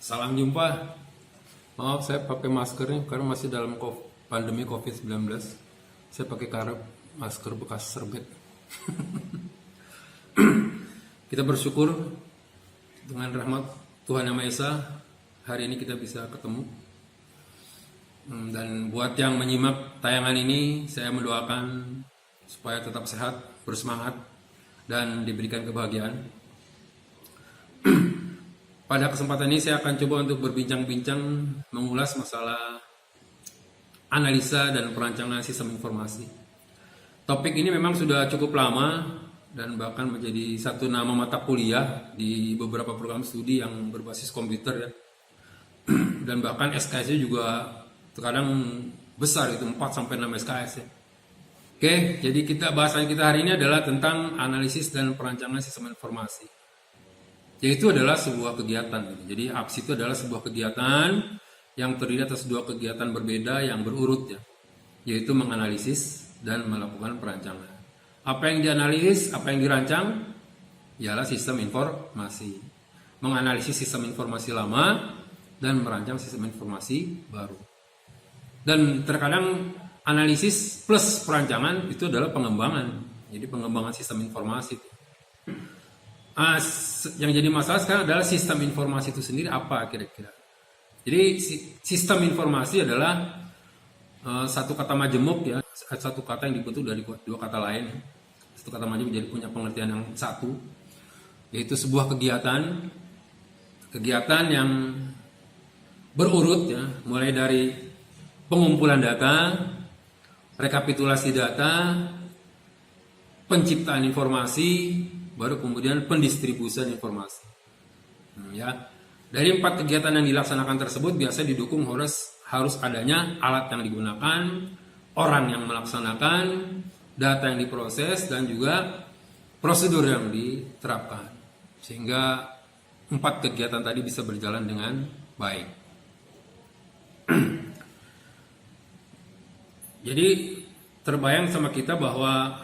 Salam jumpa. Maaf saya pakai masker nih karena masih dalam pandemi COVID-19. Saya pakai masker bekas serbet. Kita bersyukur dengan rahmat Tuhan Yang Maha Esa, hari ini kita bisa ketemu. Dan buat yang menyimak tayangan ini, saya mendoakan supaya tetap sehat, bersemangat, dan diberikan kebahagiaan. Pada kesempatan ini saya akan coba untuk berbincang-bincang mengulas masalah analisa dan perancangan sistem informasi. Topik ini memang sudah cukup lama dan bahkan menjadi satu nama mata kuliah di beberapa program studi yang berbasis komputer ya. Dan bahkan SKS-nya juga terkadang besar, itu 4 sampai 6 SKS ya. Oke, jadi bahasan kita hari ini adalah tentang analisis dan perancangan sistem informasi. Yaitu adalah sebuah kegiatan. Jadi APS itu adalah sebuah kegiatan yang terdiri atas dua kegiatan berbeda yang berurut ya. Yaitu menganalisis dan melakukan perancangan. Apa yang dianalisis, apa yang dirancang ialah sistem informasi. Menganalisis sistem informasi lama dan merancang sistem informasi baru. Dan terkadang analisis plus perancangan itu adalah pengembangan. Jadi pengembangan sistem informasi. Yang jadi masalah sekarang adalah sistem informasi itu sendiri apa kira-kira. Jadi sistem informasi adalah satu kata majemuk ya, satu kata yang dibentuk dari dua kata lain. Satu kata majemuk jadi punya pengertian yang satu, yaitu sebuah kegiatan yang berurut ya, mulai dari pengumpulan data, rekapitulasi data, penciptaan informasi, baru kemudian pendistribusian informasi. Ya, dari 4 kegiatan yang dilaksanakan tersebut biasanya didukung harus adanya alat yang digunakan, orang yang melaksanakan, data yang diproses, dan juga prosedur yang diterapkan. Sehingga 4 kegiatan tadi bisa berjalan dengan baik. Jadi terbayang sama kita bahwa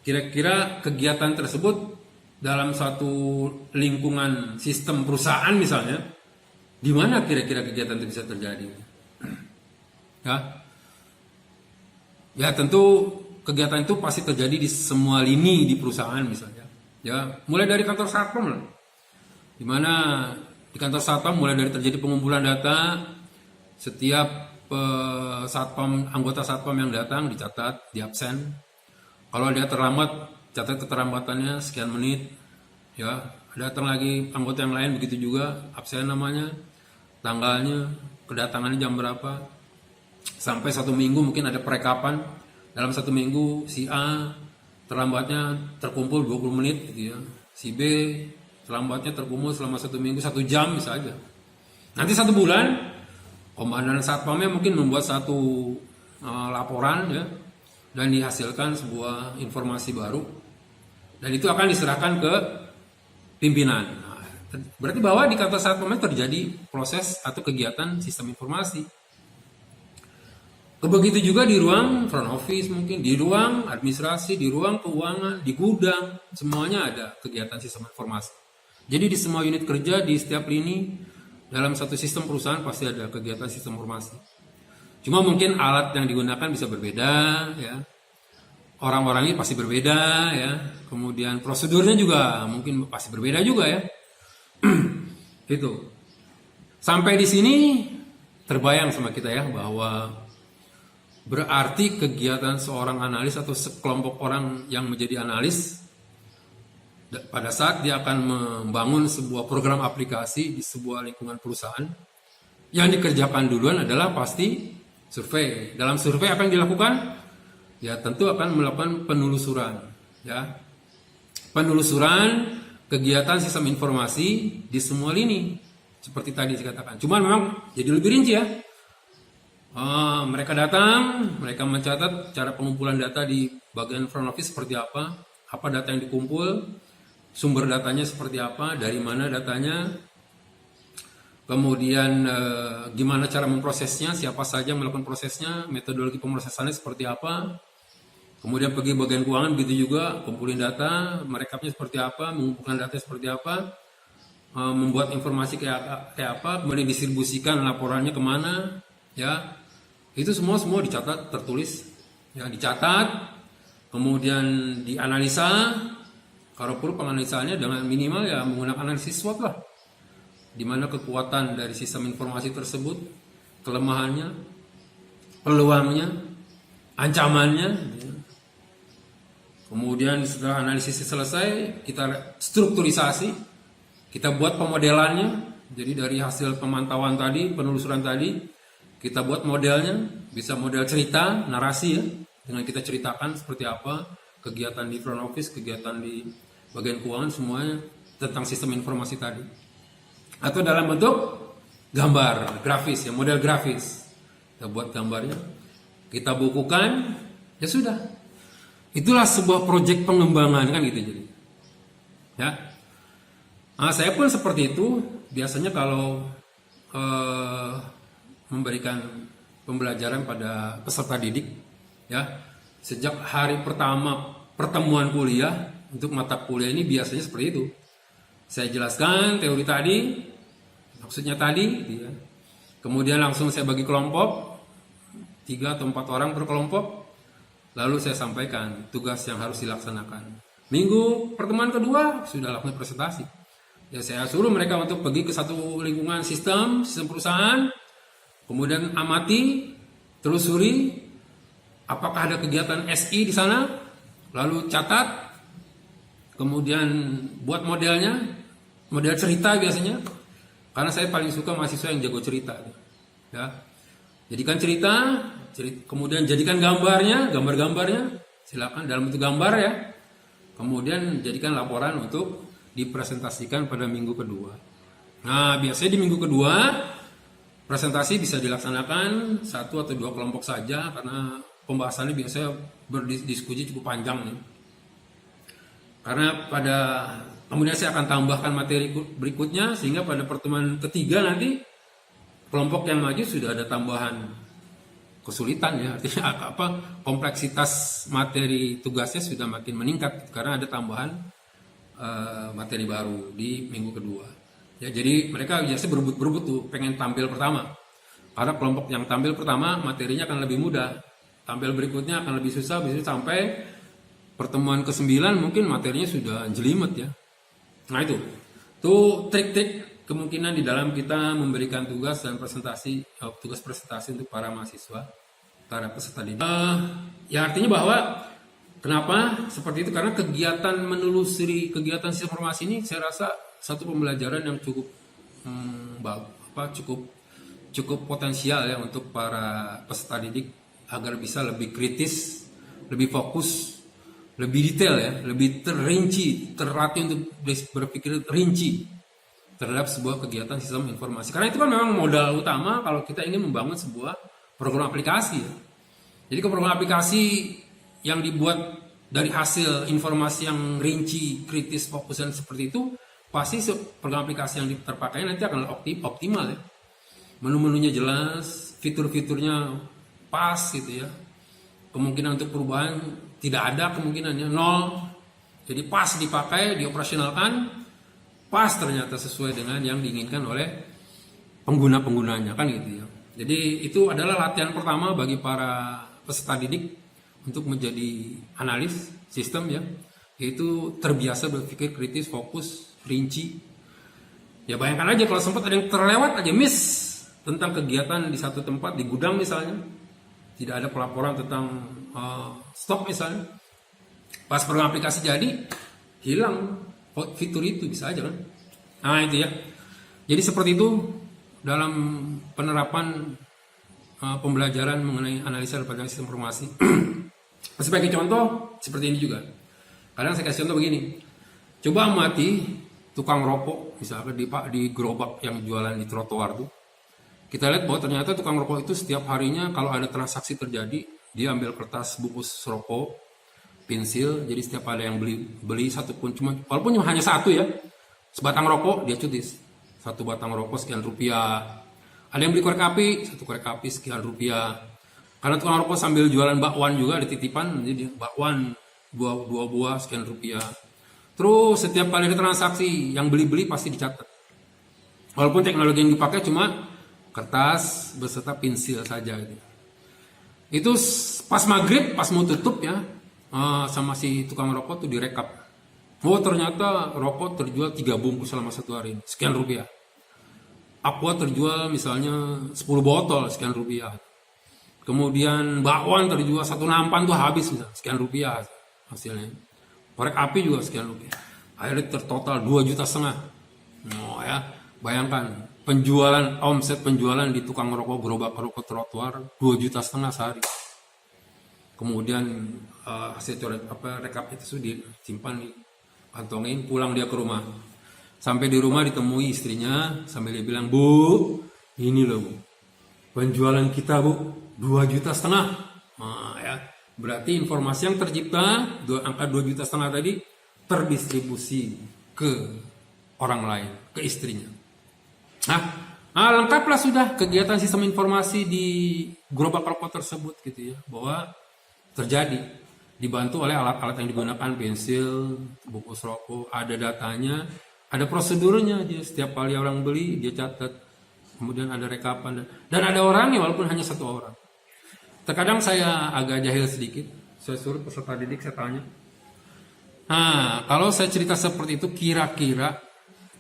kira-kira kegiatan tersebut dalam satu lingkungan sistem perusahaan misalnya, di mana kira-kira kegiatan itu bisa terjadi? Ya tentu kegiatan itu pasti terjadi di semua lini di perusahaan misalnya. Ya, mulai dari kantor satpam lah. Di mana di kantor satpam mulai dari terjadi pengumpulan data, setiap anggota satpam yang datang dicatat, di absen. Kalau dia terlambat, catat keterlambatannya sekian menit, ya. Datang lagi anggota yang lain begitu juga, absen namanya, tanggalnya, kedatangannya jam berapa, sampai 1 minggu mungkin ada perekapan. Dalam 1 minggu si A terlambatnya terkumpul 20 menit, gitu ya. Si B terlambatnya terkumpul selama 1 minggu 1 jam bisa aja. Nanti 1 bulan, komandan satpamnya mungkin membuat satu laporan ya, dan dihasilkan sebuah informasi baru, dan itu akan diserahkan ke pimpinan. Nah, berarti bahwa di kantor satpam terjadi proses atau kegiatan sistem informasi. Begitu juga di ruang front office, mungkin di ruang administrasi, di ruang keuangan, di gudang, semuanya ada kegiatan sistem informasi. Jadi di semua unit kerja, di setiap lini dalam satu sistem perusahaan pasti ada kegiatan sistem informasi. Cuma mungkin alat yang digunakan bisa berbeda, ya. Orang-orangnya pasti berbeda, ya. Kemudian prosedurnya juga mungkin pasti berbeda juga, ya. Gitu. Sampai di sini terbayang sama kita ya bahwa berarti kegiatan seorang analis atau sekelompok orang yang menjadi analis pada saat dia akan membangun sebuah program aplikasi di sebuah lingkungan perusahaan, yang dikerjakan duluan adalah pasti survei. Dalam survei apa yang dilakukan? Ya tentu akan melakukan penelusuran. Ya, penelusuran kegiatan sistem informasi di semua lini, seperti tadi dikatakan. Cuma memang jadi lebih rinci ya. Mereka datang, mereka mencatat cara pengumpulan data di bagian front office seperti apa data yang dikumpul, sumber datanya seperti apa, dari mana datanya, kemudian gimana cara memprosesnya, siapa saja yang melakukan prosesnya, metodologi pemrosesannya seperti apa. Kemudian pergi bagian keuangan begitu juga, kumpulin data, merekapnya seperti apa, mengumpulkan data seperti apa. membuat informasi kayak apa, kemudian distribusikan laporannya kemana, ya itu semua dicatat, tertulis, ya dicatat, kemudian dianalisa. Kalau perlu penganalisanya dengan minimal ya menggunakan analisis SWOT lah, di mana kekuatan dari sistem informasi tersebut, kelemahannya, peluangnya, ancamannya. Kemudian setelah analisis selesai, kita strukturisasi, kita buat pemodelannya. Jadi dari hasil pemantauan tadi, penelusuran tadi, kita buat modelnya, bisa model cerita, narasi ya, dengan kita ceritakan seperti apa kegiatan di front office, kegiatan di bagian keuangan, semuanya tentang sistem informasi tadi. Atau dalam bentuk gambar, grafis ya, model grafis. Kita buat gambarnya, kita bukukan, ya sudah. Itulah sebuah proyek pengembangan kan gitu jadi. Ya. Nah, saya pun seperti itu. Biasanya kalau memberikan pembelajaran pada peserta didik, ya sejak hari pertama pertemuan kuliah untuk mata kuliah ini biasanya seperti itu. Saya jelaskan teori tadi, maksudnya tadi, ya. Kemudian langsung saya bagi kelompok, 3 atau 4 orang per kelompok, lalu saya sampaikan tugas yang harus dilaksanakan. Minggu pertemuan kedua sudah lakukan presentasi. Ya saya suruh mereka untuk pergi ke satu lingkungan sistem perusahaan, kemudian amati, telusuri, apakah ada kegiatan SI di sana, lalu catat, kemudian buat modelnya, model cerita biasanya, karena saya paling suka mahasiswa yang jago cerita. Ya, jadikan cerita, kemudian jadikan gambar-gambarnya, silakan dalam bentuk gambar ya, kemudian jadikan laporan untuk dipresentasikan pada minggu kedua. Nah, biasanya di minggu kedua presentasi bisa dilaksanakan 1 atau 2 kelompok saja karena pembahasannya biasanya berdiskusi cukup panjang nih. Karena kemudian saya akan tambahkan materi berikutnya sehingga pada pertemuan ketiga nanti kelompok yang maju sudah ada tambahan kesulitan ya, artinya kompleksitas materi tugasnya sudah makin meningkat karena ada tambahan materi baru di minggu kedua. Ya, jadi mereka biasanya berebut tuh pengen tampil pertama. Karena kelompok yang tampil pertama materinya akan lebih mudah. Tampil berikutnya akan lebih susah, bisa sampai pertemuan ke-9 mungkin materinya sudah jelimet ya. Nah itu trik-trik kemungkinan di dalam kita memberikan tugas dan tugas presentasi untuk para mahasiswa, para peserta didik. Ya artinya bahwa kenapa seperti itu, karena kegiatan menelusuri kegiatan sistem informasi ini saya rasa satu pembelajaran yang cukup potensial ya untuk para peserta didik agar bisa lebih kritis, lebih fokus, lebih detail ya, lebih terrinci, terlatih untuk berpikir rinci terhadap sebuah kegiatan sistem informasi. Karena itu kan memang modal utama kalau kita ingin membangun sebuah program aplikasi ya. Jadi program aplikasi yang dibuat dari hasil informasi yang rinci, kritis, fokus dan seperti itu, pasti program aplikasi yang terpakai nanti akan optimal ya. Menu-menunya jelas, fitur-fiturnya pas gitu ya. Kemungkinan untuk perubahan tidak ada, kemungkinannya 0. Jadi pas dipakai, dioperasionalkan, pas ternyata sesuai dengan yang diinginkan oleh pengguna-penggunanya kan gitu ya. Jadi itu adalah latihan pertama bagi para peserta didik untuk menjadi analis sistem ya, yaitu terbiasa berpikir kritis, fokus, rinci. Ya bayangkan aja kalau sempat ada yang terlewat aja, miss tentang kegiatan di satu tempat, di gudang misalnya, tidak ada pelaporan tentang stok misalnya, pas program aplikasi jadi hilang fitur itu, bisa aja kan. Nah itu ya, jadi seperti itu dalam penerapan pembelajaran mengenai analisa dan sistem informasi. Sebagai contoh seperti ini juga, kadang saya kasih contoh begini, coba amati tukang rokok misalnya di gerobak yang jualan di trotoar tuh. Kita lihat bahwa ternyata tukang rokok itu setiap harinya kalau ada transaksi terjadi, dia ambil kertas bungkus rokok, pensil, jadi setiap ada yang beli satu pun, walaupun hanya satu ya, sebatang rokok dia cutis, satu batang rokok sekian rupiah. Ada yang beli korek api, satu korek api sekian rupiah. Karena tukang rokok sambil jualan bakwan juga ada titipan, jadi bakwan dua buah sekian rupiah. Terus setiap kali ada transaksi yang beli-beli pasti dicatat. Walaupun teknologi yang dipakai cuma kertas beserta pensil saja gitu. Itu pas maghrib, pas mau tutup ya, sama si tukang rokok tuh direkap. Oh ternyata rokok terjual 3 bungkus selama 1 hari, sekian rupiah. Aqua terjual misalnya 10 botol, sekian rupiah. Kemudian bakwan terjual 1 nampan tuh habis misalnya, sekian rupiah hasilnya. Korek api juga sekian rupiah. Akhirnya tertotal 2,5 juta. Oh ya, bayangkan omset penjualan di tukang rokok gerobak rokok trotoar 2,5 juta sehari. Kemudian hasil rekap itu disimpan, kantongin, pulang dia ke rumah. Sampai di rumah ditemui istrinya, sambil dia bilang, "Bu, ini loh Bu, penjualan kita Bu 2,5 juta." Nah, ya, berarti informasi yang tercipta angka 2,5 juta tadi terdistribusi ke orang lain, ke istrinya. Nah, lengkaplah sudah kegiatan sistem informasi di gerobak rokok tersebut gitu ya, bahwa terjadi dibantu oleh alat-alat yang digunakan, pensil, bungkus rokok, ada datanya, ada prosedurnya, dia setiap kali orang beli dia catat, kemudian ada rekapan dan ada orangnya walaupun hanya 1 orang. Terkadang saya agak jahil sedikit, saya suruh peserta didik, saya tanya, nah kalau saya cerita seperti itu, kira-kira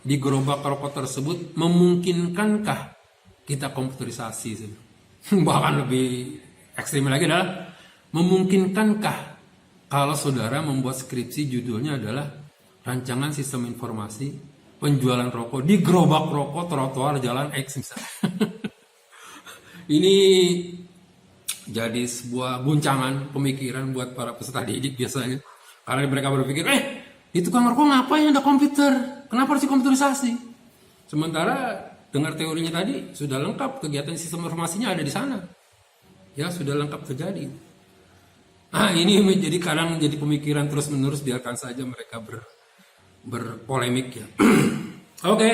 di gerobak rokok tersebut memungkinkankah kita komputerisasi? Bahkan lebih ekstrim lagi adalah, memungkinkankah kalau saudara membuat skripsi judulnya adalah rancangan sistem informasi penjualan rokok di gerobak rokok trotoar jalan X misalnya. Ini jadi sebuah guncangan pemikiran buat para peserta didik biasanya, karena mereka berpikir, di tukang rokok ngapain ada komputer? Kenapa harus dikomputerisasi? Sementara dengar teorinya tadi sudah lengkap, kegiatan sistem informasinya ada di sana. Ya, sudah lengkap terjadi. Ini menjadi kadang menjadi pemikiran terus-menerus, biarkan saja mereka berpolemik ya. Oke,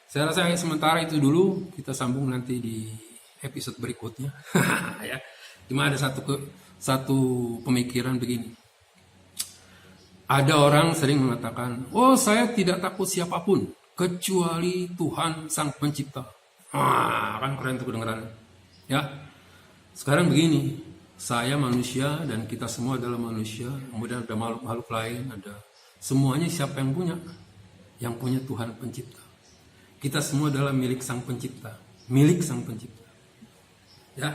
saya rasa sementara itu dulu, kita sambung nanti di episode berikutnya. Ya. Cuma ada satu pemikiran begini. Ada orang sering mengatakan, "Oh, saya tidak takut siapapun kecuali Tuhan Sang Pencipta." Kan keren tuh kedengaran. Ya. Sekarang begini, saya manusia dan kita semua adalah manusia, kemudian ada makhluk-makhluk lain, ada semuanya siapa yang punya? Yang punya Tuhan Pencipta. Kita semua adalah milik Sang Pencipta, milik Sang Pencipta. Ya.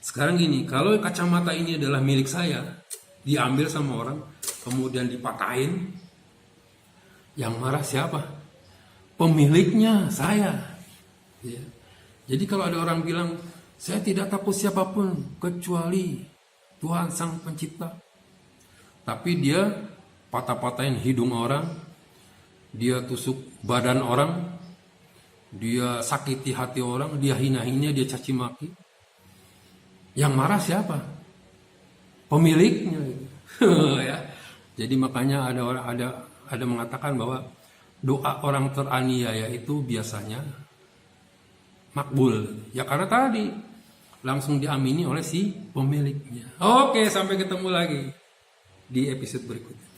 Sekarang gini, kalau kacamata ini adalah milik saya, diambil sama orang, kemudian dipatahin, yang marah siapa? Pemiliknya, saya. Ya. Jadi kalau ada orang bilang, "Saya tidak takut siapapun kecuali Tuhan Sang Pencipta," tapi dia patah-patahin hidung orang, dia tusuk badan orang, dia sakiti hati orang, dia hina-hina, dia caci maki, yang marah siapa? Pemiliknya. Ya. Jadi makanya ada mengatakan bahwa doa orang teraniaya itu biasanya makbul. Ya karena tadi langsung diamini oleh si pemiliknya. Oke, sampai ketemu lagi di episode berikutnya.